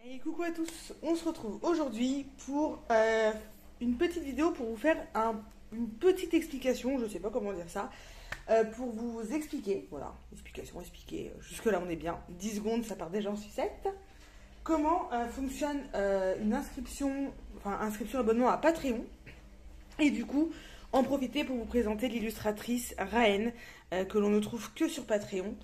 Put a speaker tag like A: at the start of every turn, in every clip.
A: Et coucou à tous, on se retrouve aujourd'hui pour une petite vidéo pour vous faire une petite explication, je sais pas comment dire ça, pour vous expliquer, voilà, expliquer, jusque là on est bien, 10 secondes ça part déjà en sucette, comment fonctionne une inscription, inscription abonnement à Patreon, et du coup en profiter pour vous présenter l'illustratrice Raen, que l'on ne trouve que sur Patreon.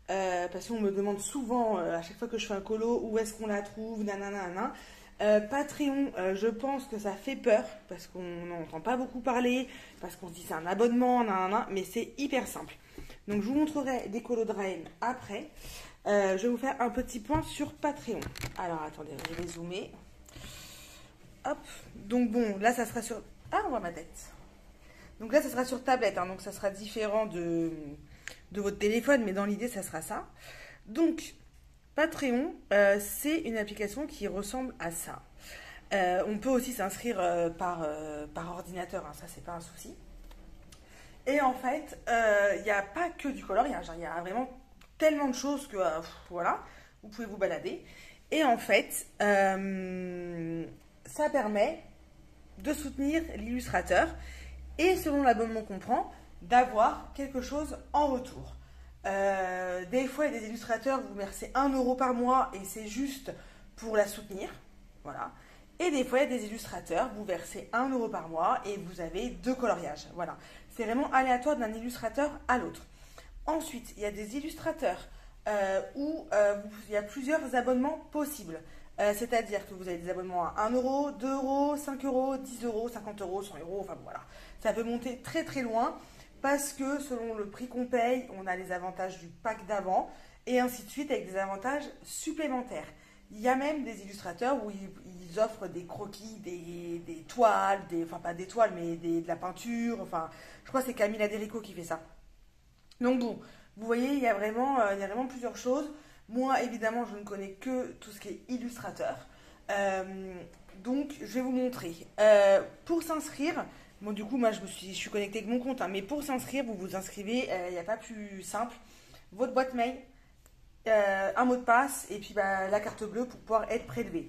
A: Parce qu'on me demande souvent à chaque fois que je fais un colo où est-ce qu'on la trouve, nanana. Patreon, je pense que ça fait peur parce qu'on n'en entend pas beaucoup parler, parce qu'on se dit c'est un abonnement, nanana, mais c'est hyper simple. Donc je vous montrerai des colos de Raen après. Je vais vous faire un petit point sur Patreon. Alors attendez, je vais zoomer. Hop, donc bon, là ça sera sur... Ah, on voit ma tête. Donc là ça sera sur tablette, hein, donc ça sera différent de votre téléphone, mais dans l'idée, ça sera ça. Donc, Patreon, c'est une application qui ressemble à ça. On peut aussi s'inscrire par ordinateur, hein, ça, c'est pas un souci. Et en fait, il n'y a pas que du coloriage, hein, il y a vraiment tellement de choses que, voilà, vous pouvez vous balader. Et en fait, ça permet de soutenir l'illustrateur et, selon l'abonnement qu'on prend, d'avoir quelque chose en retour. Des fois, il y a des illustrateurs, vous versez 1 € par mois et c'est juste pour la soutenir. Voilà. Et des fois, il y a des illustrateurs, vous versez 1 € par mois et vous avez 2 coloriages. Voilà. C'est vraiment aléatoire d'un illustrateur à l'autre. Ensuite, il y a des illustrateurs où il y a plusieurs abonnements possibles. C'est-à-dire que vous avez des abonnements à 1 €, 2 €, 5 €, 10 €, 50 €, 100 €, enfin voilà. Ça peut monter très très loin parce que selon le prix qu'on paye, on a les avantages du pack d'avant et ainsi de suite avec des avantages supplémentaires. Il y a même des illustrateurs où ils offrent des croquis, des toiles, enfin pas des toiles mais de la peinture, enfin je crois que c'est Camille Aderico qui fait ça. Donc bon, vous voyez, il y a vraiment plusieurs choses. Moi, évidemment, je ne connais que tout ce qui est illustrateur. Donc, je vais vous montrer. Pour s'inscrire, bon, du coup, moi, je suis connectée avec mon compte, hein, mais pour s'inscrire, vous vous inscrivez, il n'y a pas plus simple. Votre boîte mail, un mot de passe, et puis la carte bleue pour pouvoir être prélevé.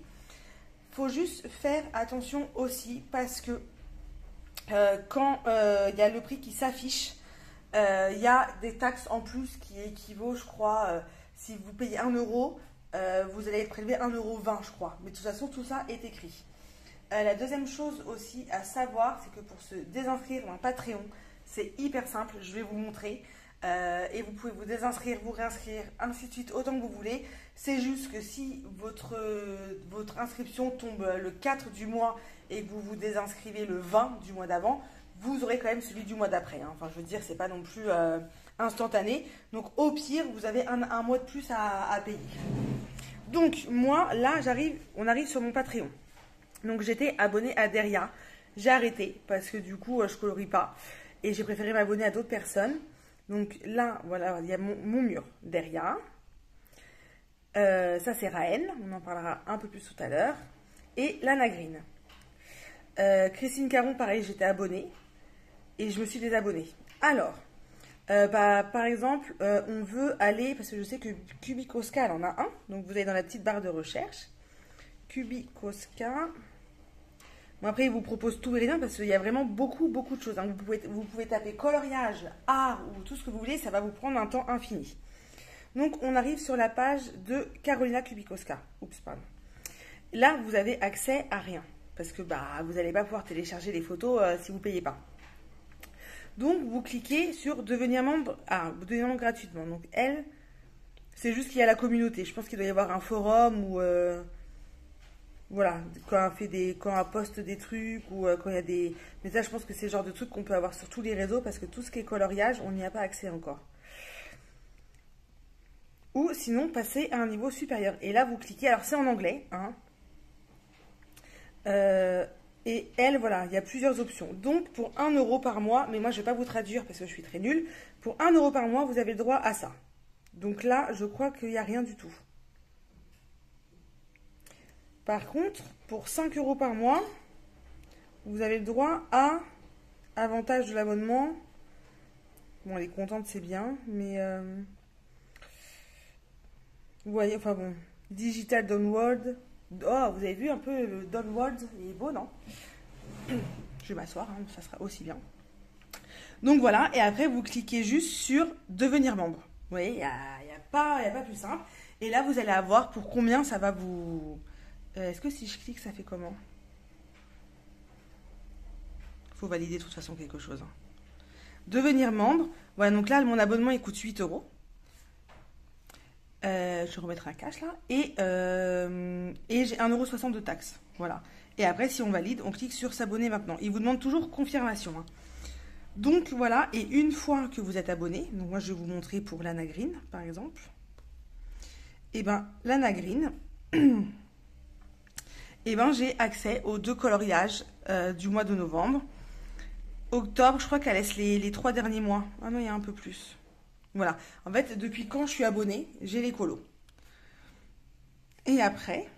A: Il faut juste faire attention aussi, parce que quand il y a le prix qui s'affiche, il y a des taxes en plus qui équivaut, je crois, si vous payez 1 €, vous allez être prélevé 1,20 €, je crois. Mais de toute façon, tout ça est écrit. La deuxième chose aussi à savoir, c'est que pour se désinscrire dans Patreon, c'est hyper simple, je vais vous montrer. Et vous pouvez vous désinscrire, vous réinscrire, ainsi de suite, autant que vous voulez. C'est juste que si votre inscription tombe le 4 du mois et que vous vous désinscrivez le 20 du mois d'avant, vous aurez quand même celui du mois d'après. Hein. Enfin, je veux dire, c'est pas non plus instantané. Donc, au pire, vous avez un mois de plus à payer. Donc, moi, là, on arrive sur mon Patreon. Donc, j'étais abonnée à Deria. J'ai arrêté parce que du coup, je colorie pas. Et j'ai préféré m'abonner à d'autres personnes. Donc, là, voilà, il y a mon mur Deria. Ça, c'est Raen. On en parlera un peu plus tout à l'heure. Et Lana Green. Christine Caron, pareil, j'étais abonnée. Et je me suis désabonnée. Alors, par exemple, on veut aller, parce que je sais que Kubikoska, elle en a un. Donc, vous allez dans la petite barre de recherche. Kubikoska. Bon, après, il vous propose tout et rien parce qu'il y a vraiment beaucoup de choses. Hein. Vous pouvez taper coloriage, art ou tout ce que vous voulez. Ça va vous prendre un temps infini. Donc, on arrive sur la page de Carolina Kubikoska. Oups, pardon. Là, vous avez accès à rien. Parce que vous n'allez pas pouvoir télécharger les photos si vous ne payez pas. Donc, vous cliquez sur devenir membre, devenir membre gratuitement. Donc, elle, c'est juste qu'il y a la communauté. Je pense qu'il doit y avoir un forum ou, voilà, quand elle poste des trucs ou quand il y a des... Mais ça, je pense que c'est le genre de truc qu'on peut avoir sur tous les réseaux parce que tout ce qui est coloriage, on n'y a pas accès encore. Ou sinon, passer à un niveau supérieur. Et là, vous cliquez, alors c'est en anglais, hein. Et elle, voilà, il y a plusieurs options. Donc, pour 1 € par mois, mais moi, je ne vais pas vous traduire parce que je suis très nulle. Pour 1 € par mois, vous avez le droit à ça. Donc là, je crois qu'il n'y a rien du tout. Par contre, pour 5 € par mois, vous avez le droit à avantage de l'abonnement. Bon, elle est contente, c'est bien, mais... vous voyez, enfin bon, Digital Download, Oh, vous avez vu un peu le downward, il est beau, non? Je vais m'asseoir, hein, ça sera aussi bien. Donc voilà, et après vous cliquez juste sur devenir membre. Vous voyez, il n'y a pas plus simple. Et là, vous allez avoir pour combien ça va vous... Est-ce que si je clique, ça fait comment? Il faut valider de toute façon quelque chose. Hein. Devenir membre. Voilà, donc là, mon abonnement, il coûte 8 euros. Je remettrai un cash là. Et j'ai 1,60 € de taxes. Voilà. Et après, si on valide, on clique sur s'abonner maintenant. Il vous demande toujours confirmation. Hein. Donc voilà, et une fois que vous êtes abonné, donc moi je vais vous montrer pour Lana Green par exemple. Et ben Lana Green, et ben j'ai accès aux 2 coloriages du mois de novembre. Octobre, je crois qu'elle laisse les 3 derniers mois. Ah non, il y a un peu plus. Voilà. En fait, depuis quand je suis abonnée, j'ai les colos. Et après,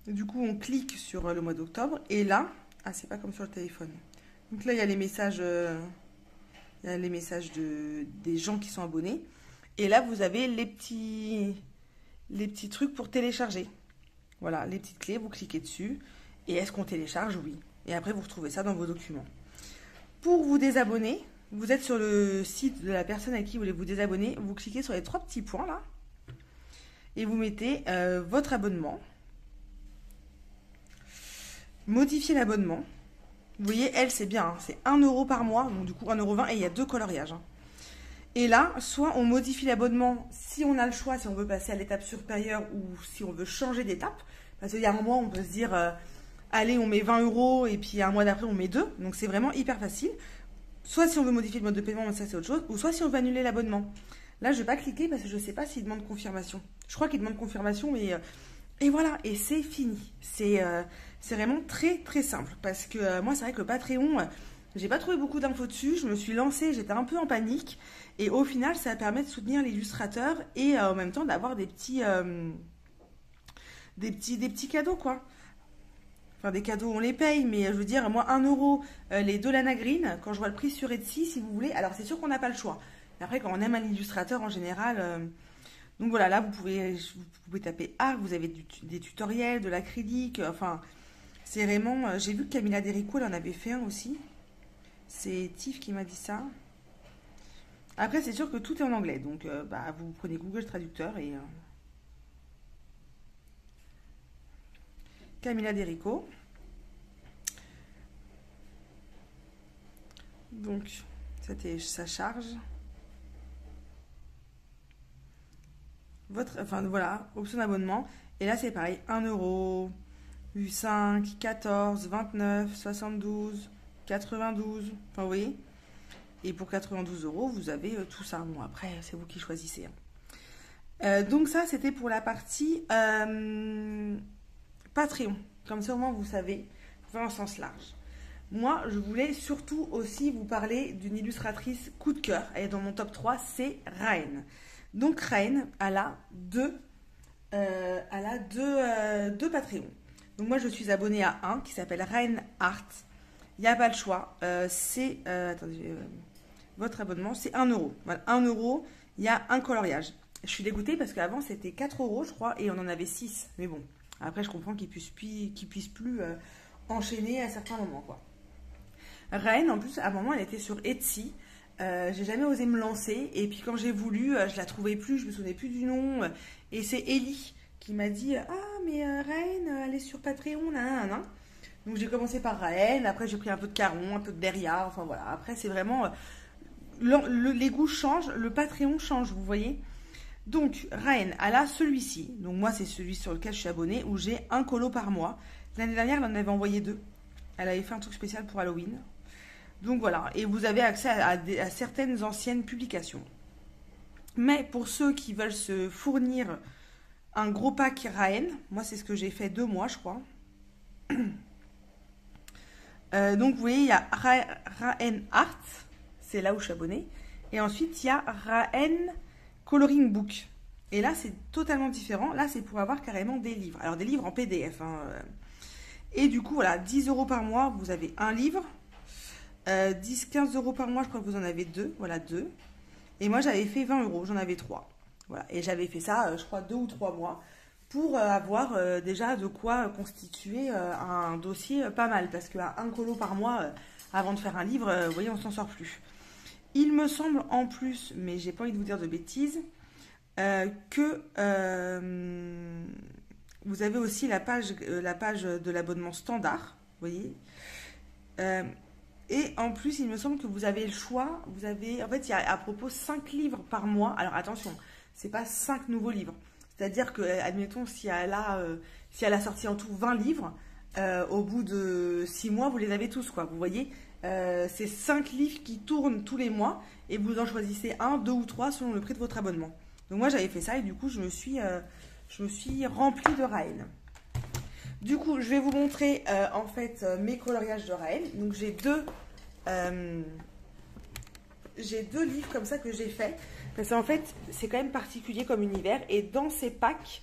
A: du coup, on clique sur le mois d'octobre. Et là, ah, c'est pas comme sur le téléphone. Donc là, il y a les messages, des gens qui sont abonnés. Et là, vous avez les petits trucs pour télécharger. Voilà, les petites clés, vous cliquez dessus. Et est-ce qu'on télécharge? Oui. Et après, vous retrouvez ça dans vos documents. Pour vous désabonner, vous êtes sur le site de la personne à qui vous voulez vous désabonner. Vous cliquez sur les 3 petits points là. Et vous mettez votre abonnement. Modifier l'abonnement. Vous voyez, elle, c'est bien. Hein, c'est 1 € par mois. Donc, du coup, 1,20 € et il y a 2 coloriages. Hein. Et là, soit on modifie l'abonnement si on a le choix, si on veut passer à l'étape supérieure ou si on veut changer d'étape. Parce qu'il y a un mois, on peut se dire, allez, on met 20 € et puis un mois d'après, on met 2. Donc, c'est vraiment hyper facile. Soit si on veut modifier le mode de paiement, ça c'est autre chose. Ou soit si on veut annuler l'abonnement. Là, je ne vais pas cliquer parce que je ne sais pas s'il demande confirmation. Je crois qu'il demande confirmation, mais... et voilà, et c'est fini. C'est vraiment très très simple. Parce que moi, c'est vrai que le Patreon, j'ai pas trouvé beaucoup d'infos dessus. Je me suis lancée, j'étais un peu en panique. Et au final, ça permet de soutenir l'illustrateur et en même temps d'avoir des petits cadeaux, quoi. Enfin, des cadeaux, on les paye, mais je veux dire, moi, 1 € les 2 Lana Green, quand je vois le prix sur Etsy, si vous voulez. Alors, c'est sûr qu'on n'a pas le choix. Mais après, quand on aime un illustrateur, en général... donc voilà, là, vous pouvez taper art, vous avez des tutoriels, de l'acrylique, enfin... C'est vraiment... j'ai vu que Camilla Derico, elle en avait fait un aussi. C'est Tiff qui m'a dit ça. Après, c'est sûr que tout est en anglais. Donc, vous prenez Google Traducteur et... Camilla Derico. Donc, ça charge. Enfin, voilà, option d'abonnement. Et là, c'est pareil. 1 €, 5, 14, 29, 72, 92. Enfin, vous voyez. Et pour 92 €, vous avez tout ça. Bon, après, c'est vous qui choisissez. Hein. Donc ça, c'était pour la partie Patreon. Comme ça, au moins, vous savez, dans un sens large. Moi, je voulais surtout aussi vous parler d'une illustratrice coup de cœur. Elle est dans mon top 3, c'est Raen. Donc Raen, elle a deux Patreon. Donc moi, je suis abonnée à un qui s'appelle Raen Art. Il n'y a pas le choix. Attendez, votre abonnement, c'est 1 €. Voilà, 1 €, il y a un coloriage. Je suis dégoûtée parce qu'avant, c'était 4 €, je crois, et on en avait 6. Mais bon, après, je comprends qu'ils puissent plus enchaîner à certains moments, quoi. Raen, en plus, à un moment, elle était sur Etsy. J'ai jamais osé me lancer. Et puis, quand j'ai voulu, je la trouvais plus, je me souvenais plus du nom. Et c'est Ellie qui m'a dit « Ah, mais Raen, elle est sur Patreon, nan. » Donc, j'ai commencé par Raen. Après, j'ai pris un peu de Caron, un peu de Beria. Enfin, voilà. Après, c'est vraiment... les goûts changent, le Patreon change, vous voyez. Donc, Raen, elle a celui-ci. Donc, moi, c'est celui sur lequel je suis abonnée, où j'ai un colo par mois. L'année dernière, elle en avait envoyé 2. Elle avait fait un truc spécial pour Halloween. Donc, voilà. Et vous avez accès à certaines anciennes publications. Mais pour ceux qui veulent se fournir un gros pack Raen, moi, c'est ce que j'ai fait 2 mois, je crois. Donc, vous voyez, il y a Raen Art. C'est là où je suis abonnée. Et ensuite, il y a Raen Coloring Book. Et là, c'est totalement différent. Là, c'est pour avoir carrément des livres. Alors, des livres en PDF. Hein. Et du coup, voilà, 10 € par mois, vous avez un livre. 10-15 € par mois, je crois que vous en avez 2. Voilà, 2. Et moi, j'avais fait 20 €. J'en avais 3. Voilà. Et j'avais fait ça, je crois, 2 ou 3 mois. pour avoir déjà de quoi constituer un dossier pas mal. Parce qu'un colo par mois, avant de faire un livre, vous voyez, on s'en sort plus. Il me semble en plus, mais j'ai pas envie de vous dire de bêtises, que vous avez aussi la page de l'abonnement standard, vous voyez. Et en plus, il me semble que vous avez le choix. En fait, il y a à propos 5 livres par mois. Alors attention, c'est pas 5 nouveaux livres. C'est-à-dire que, admettons, si elle a sorti en tout 20 livres, au bout de 6 mois, vous les avez tous, quoi. Vous voyez, c'est 5 livres qui tournent tous les mois et vous en choisissez 1, 2 ou 3 selon le prix de votre abonnement. Donc moi, j'avais fait ça et du coup, je me suis remplie de Raël. Du coup, je vais vous montrer en fait mes coloriages de Raël. Donc j'ai deux livres comme ça que j'ai fait. Parce qu'en fait, c'est quand même particulier comme univers. Et dans ces packs,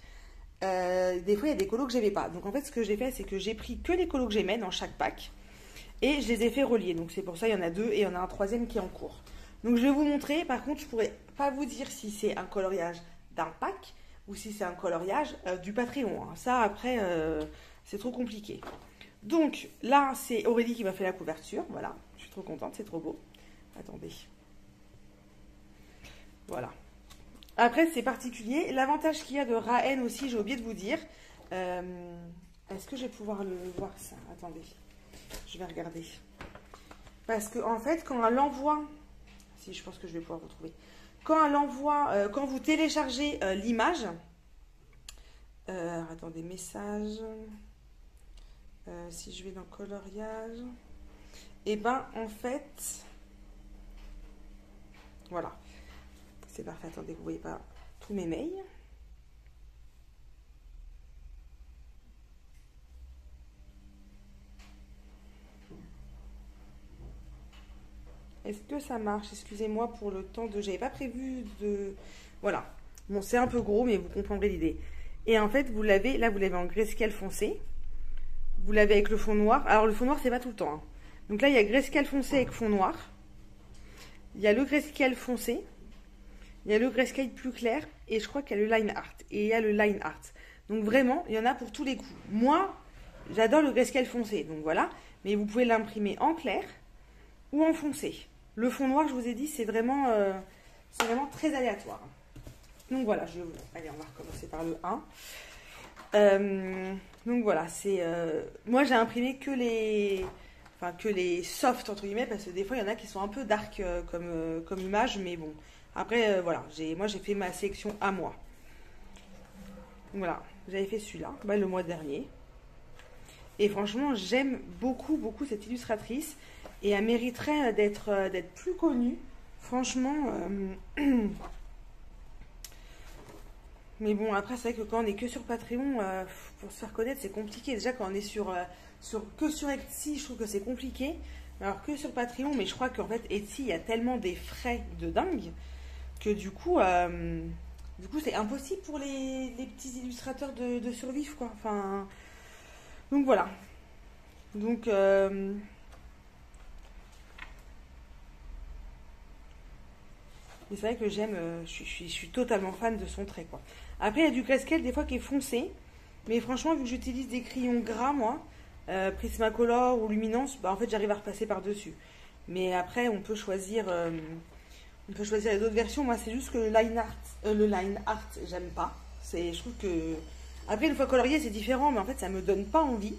A: des fois, il y a des colos que j'aimais pas. Donc en fait, ce que j'ai fait, c'est que j'ai pris que les colos que j'aimais dans chaque pack. Et je les ai fait relier. Donc c'est pour ça, il y en a 2 et il y en a un 3e qui est en cours. Donc je vais vous montrer. Par contre, je pourrais pas vous dire si c'est un coloriage d'un pack ou si c'est un coloriage du Patreon. Hein. Ça, après, c'est trop compliqué. Donc là, c'est Aurélie qui m'a fait la couverture. Voilà, je suis trop contente, c'est trop beau. Attendez. Voilà. Après, c'est particulier. L'avantage qu'il y a de Raen aussi, j'ai oublié de vous dire. Est-ce que je vais pouvoir le voir ça? Attendez, je vais regarder. Parce que en fait, quand elle envoie... Si, je pense que je vais pouvoir retrouver. Quand elle envoie... quand vous téléchargez l'image... attendez, message... si je vais dans coloriage... Et ben, en fait... Voilà. C'est parfait. Attendez, vous voyez pas tous mes mails. Est-ce que ça marche? Excusez-moi pour le temps de... J'avais pas prévu de... Voilà. Bon, c'est un peu gros, mais vous comprendrez l'idée. Et en fait, vous l'avez... Là, vous l'avez en grayscale foncé. Vous l'avez avec le fond noir. Alors, le fond noir, c'est pas tout le temps. Hein. Donc là, il y a grayscale foncé avec fond noir. Il y a le grayscale foncé. Il y a le grayscale plus clair. Et je crois qu'il y a le line art. Et il y a le line art. Donc vraiment, il y en a pour tous les coups. Moi, j'adore le grayscale foncé. Donc voilà. Mais vous pouvez l'imprimer en clair ou en foncé. Le fond noir, je vous ai dit, c'est vraiment très aléatoire. Donc voilà, allez, on va recommencer par le 1. Donc voilà, c'est moi j'ai imprimé que les soft entre guillemets, parce que des fois il y en a qui sont un peu dark comme image, mais bon. Après voilà, moi j'ai fait ma sélection à moi. Donc voilà, j'avais fait celui-là, le mois dernier. Et franchement, j'aime beaucoup cette illustratrice. Et elle mériterait d'être plus connue. Franchement. Mais bon, après, c'est vrai que quand on est que sur Patreon, pour se faire connaître, c'est compliqué. Déjà, quand on est que sur Etsy, je trouve que c'est compliqué. Alors que sur Patreon, mais je crois qu'en fait, Etsy, il y a tellement des frais de dingue que du coup, c'est impossible pour les petits illustrateurs de survivre, quoi. Enfin, donc voilà. Donc, mais c'est vrai que j'aime, je suis totalement fan de son trait, quoi. Après, il y a du grayscale des fois qui est foncé. Mais franchement, vu que j'utilise des crayons gras, moi, Prismacolor ou Luminance, en fait, j'arrive à repasser par-dessus. Mais après, on peut choisir les autres versions. Moi, c'est juste que le line art, j'aime pas. Je trouve que... Après, une fois colorié, c'est différent, mais en fait, ça me donne pas envie.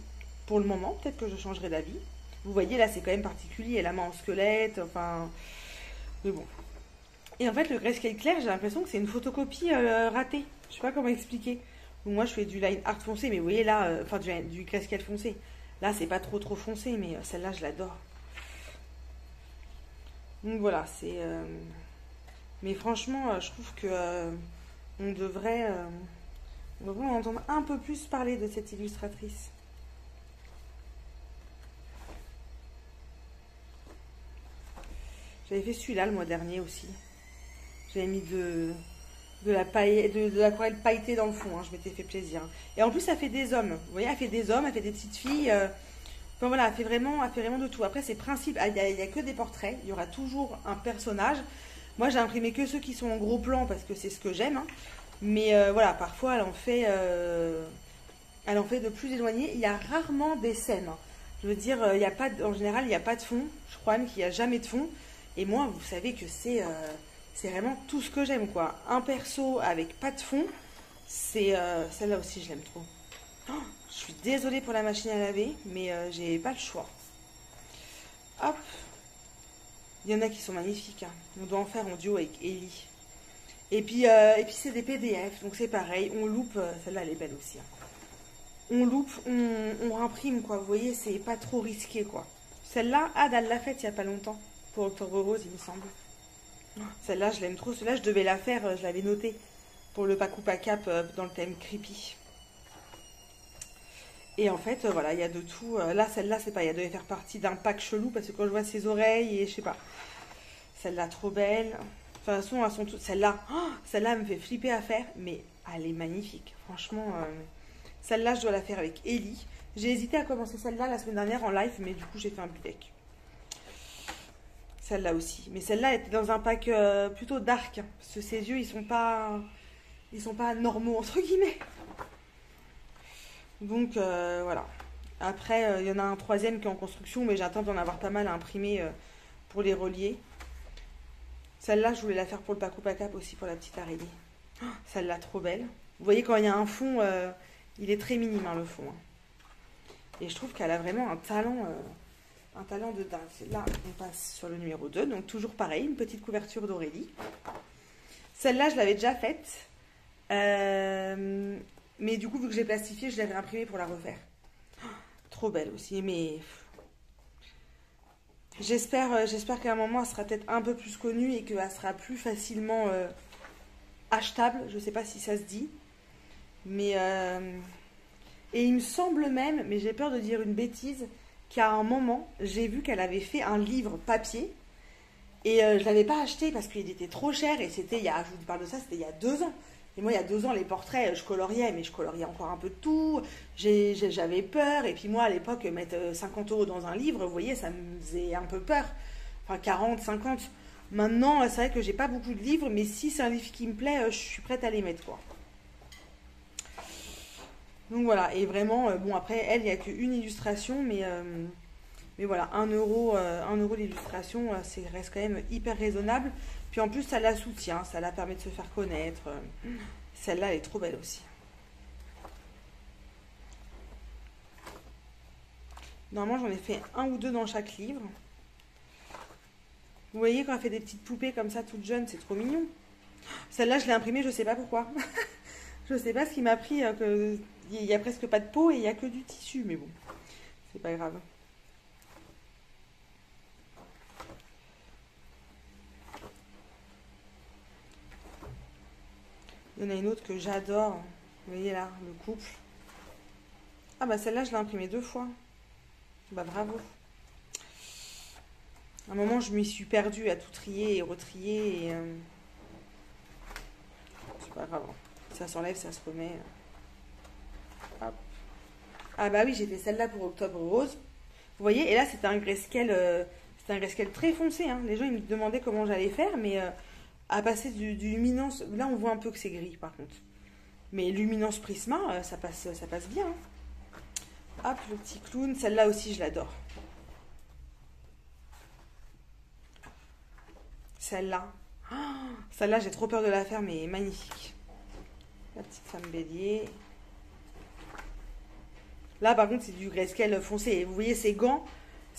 A: Pour le moment, peut-être que je changerai d'avis. Vous voyez, là, c'est quand même particulier. La main en squelette, enfin... Mais bon... Et en fait, le grayscale clair, j'ai l'impression que c'est une photocopie ratée. Je sais pas comment expliquer. Donc moi, je fais du line art foncé, mais vous voyez là, du grayscale foncé. Là, c'est pas trop foncé, mais celle-là, je l'adore. Donc voilà, c'est... Mais franchement, je trouve que on devrait en entendre un peu plus parler de cette illustratrice. J'avais fait celui-là le mois dernier aussi. J'avais mis de l'aquarelle pailletée dans le fond, hein, je m'étais fait plaisir. Et en plus, ça fait des hommes. Vous voyez, elle fait des hommes, elle fait des petites filles. Enfin voilà, elle fait vraiment de tout. Après, c'est principe, il y a que des portraits. Il y aura toujours un personnage. Moi, j'ai imprimé que ceux qui sont en gros plan parce que c'est ce que j'aime. Hein. Mais voilà, parfois elle en fait de plus éloigné. Il y a rarement des scènes, hein. Je veux dire, il y a pas en général, il n'y a pas de fond. Je crois même qu'il n'y a jamais de fond. Et moi, vous savez que c'est vraiment tout ce que j'aime, quoi. Un perso avec pas de fond, c'est celle-là aussi, je l'aime trop. Oh, je suis désolée pour la machine à laver, mais j'ai pas le choix. Hop. Il y en a qui sont magnifiques, hein. On doit en faire en duo avec Ellie. Et puis c'est des PDF, donc c'est pareil. On loupe, celle-là elle est belle aussi, hein. On loupe, on imprime, quoi. Vous voyez, c'est pas trop risqué, quoi. Celle-là, Ad, elle l'a faite il y a pas longtemps. Pour Octobre Rose, il me semble. Celle-là, je l'aime trop. Celle-là, je devais la faire, je l'avais notée. Pour le Paku Pakap dans le thème creepy. Et en fait, voilà, il y a de tout. Là, celle-là, c'est pas, elle devait faire partie d'un pack chelou parce que quand je vois ses oreilles et je sais pas. Celle-là, trop belle. De toute façon, elles sont toutes. Celle-là, oh, celle-là me fait flipper à faire, mais elle est magnifique. Franchement, celle-là, je dois la faire avec Ellie. J'ai hésité à commencer celle-là la semaine dernière en live, mais du coup, j'ai fait un deck. Celle-là aussi. Mais celle-là était dans un pack plutôt dark, hein, parce que ses yeux, ils sont pas normaux, entre guillemets. Donc, voilà. Après, il y en a un troisième qui est en construction, mais j'attends d'en avoir pas mal à imprimer pour les relier. Celle-là, je voulais la faire pour le Paku Pakap aussi, pour la petite araignée. Oh, celle-là, trop belle. Vous voyez, quand il y a un fond, il est très minime, hein, le fond, hein. Et je trouve qu'elle a vraiment un talent de dingue. Là, on passe sur le numéro 2. Donc, toujours pareil, une petite couverture d'Aurélie. Celle-là, je l'avais déjà faite. Mais du coup, vu que j'ai plastifié, je l'avais imprimée pour la refaire. Oh, trop belle aussi, mais... J'espère qu'à un moment, elle sera peut-être un peu plus connue et qu'elle sera plus facilement achetable. Je ne sais pas si ça se dit. Mais... Et il me semble même, mais j'ai peur de dire une bêtise, qu'à un moment, j'ai vu qu'elle avait fait un livre papier. Et je ne l'avais pas acheté parce qu'il était trop cher. Et c'était, je vous parle de ça, c'était il y a 2 ans. Et moi, il y a 2 ans, les portraits, je coloriais, mais je coloriais encore un peu de tout. J'avais peur. Et puis moi, à l'époque, mettre 50 € dans un livre, vous voyez, ça me faisait un peu peur. Enfin, 40, 50. Maintenant, c'est vrai que j'ai pas beaucoup de livres, mais si c'est un livre qui me plaît, je suis prête à les mettre, quoi. Donc voilà, et vraiment, bon, après, elle, il n'y a qu'une illustration, mais voilà, 1 € l'illustration, c'est reste quand même hyper raisonnable. Puis en plus, ça la soutient, ça la permet de se faire connaître. Celle-là, elle est trop belle aussi. Normalement, j'en ai fait 1 ou 2 dans chaque livre. Vous voyez, quand elle fait des petites poupées comme ça, toutes jeunes, c'est trop mignon. Celle-là, je l'ai imprimée, je sais pas pourquoi. Je sais pas ce qui m'a pris, il y a presque pas de peau et il y a que du tissu, mais bon, c'est pas grave. Il y en a une autre que j'adore. Vous voyez là, le couple. Ah bah celle-là, je l'ai imprimée 2 fois. Bah bravo. À un moment, je m'y suis perdue à tout trier et retrier. Et c'est pas grave. Ça s'enlève, ça se remet. Hop. Ah bah oui, j'ai fait celle-là pour Octobre Rose. Vous voyez, et là, c'était un grayscale très foncé, hein. Les gens, ils me demandaient comment j'allais faire, mais... à passer du luminance, là on voit un peu que c'est gris par contre, mais luminance prisma, ça passe bien, hein. Hop, le petit clown, celle-là aussi je l'adore. Celle-là, oh, celle-là j'ai trop peur de la faire, mais magnifique. La petite femme bélier. Là par contre c'est du grayscale foncé, et vous voyez ces gants,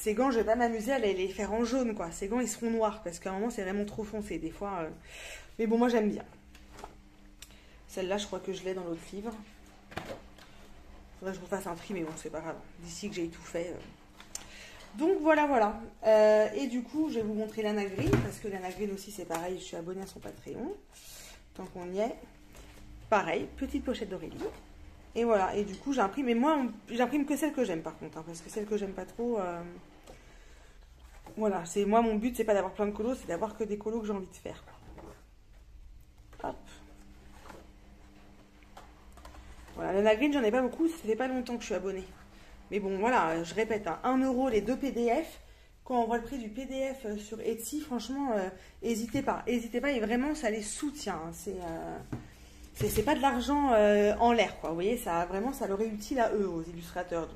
A: je vais pas m'amuser à les faire en jaune, quoi. Ces gants, ils seront noirs, parce qu'à un moment, c'est vraiment trop foncé, des fois. Mais bon, moi, j'aime bien. Celle-là, je crois que je l'ai dans l'autre livre. Faudrait que je refasse un tri, mais bon, c'est pas grave. D'ici que j'ai tout fait. Donc, voilà. Et du coup, je vais vous montrer l'Anna Green, parce que l'Anna Green aussi, c'est pareil. Je suis abonnée à son Patreon. Tant qu'on y est. Pareil, petite pochette d'Aurélie. Et voilà, et du coup, j'imprime. Mais moi, j'imprime que celle que j'aime, par contre. Hein, parce que celle que j'aime pas trop... Voilà, moi mon but c'est pas d'avoir plein de colos, c'est d'avoir que des colos que j'ai envie de faire. Hop. Voilà, l'Anna Green j'en ai pas beaucoup, ça fait pas longtemps que je suis abonnée. Mais bon voilà, je répète, hein, 1 € les 2 PDF. Quand on voit le prix du PDF sur Etsy, franchement, n'hésitez pas et vraiment ça les soutient. Hein, c'est pas de l'argent en l'air, quoi. Vous voyez, ça vraiment, ça leur est utile à eux, aux illustrateurs.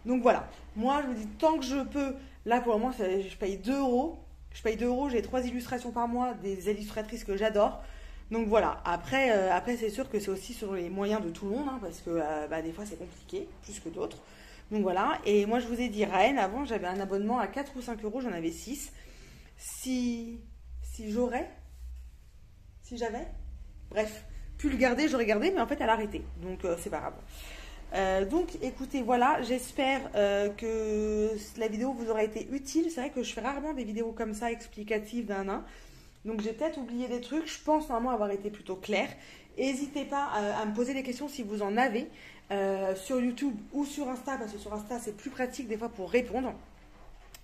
A: Donc voilà. Moi, je me dis, tant que je peux, là pour le moment, je paye 2 euros. Je paye 2 euros, j'ai 3 illustrations par mois, des illustratrices que j'adore. Donc voilà. Après c'est sûr que c'est aussi sur les moyens de tout le monde, hein, parce que des fois c'est compliqué, plus que d'autres. Donc voilà. Et moi, je vous ai dit, Raen, avant, j'avais un abonnement à 4 ou 5 euros, j'en avais 6. Si j'avais, bref, pu le garder, j'aurais gardé, mais en fait, elle a arrêté. Donc, c'est pas grave. Donc, écoutez, voilà, j'espère que la vidéo vous aura été utile. C'est vrai que je fais rarement des vidéos comme ça, explicatives d'un an. Donc, j'ai peut-être oublié des trucs. Je pense normalement avoir été plutôt claire. N'hésitez pas à me poser des questions si vous en avez sur YouTube ou sur Insta, parce que sur Insta, c'est plus pratique des fois pour répondre.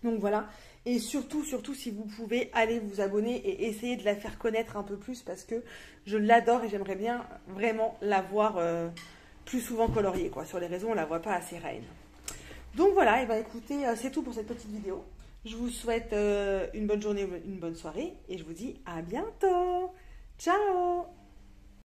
A: Donc voilà, et surtout, si vous pouvez aller vous abonner et essayer de la faire connaître un peu plus parce que je l'adore et j'aimerais bien vraiment la voir plus souvent coloriée, quoi. Sur les réseaux, on la voit pas assez reine. Donc voilà, et ben écoutez, c'est tout pour cette petite vidéo. Je vous souhaite une bonne journée, une bonne soirée et je vous dis à bientôt. Ciao!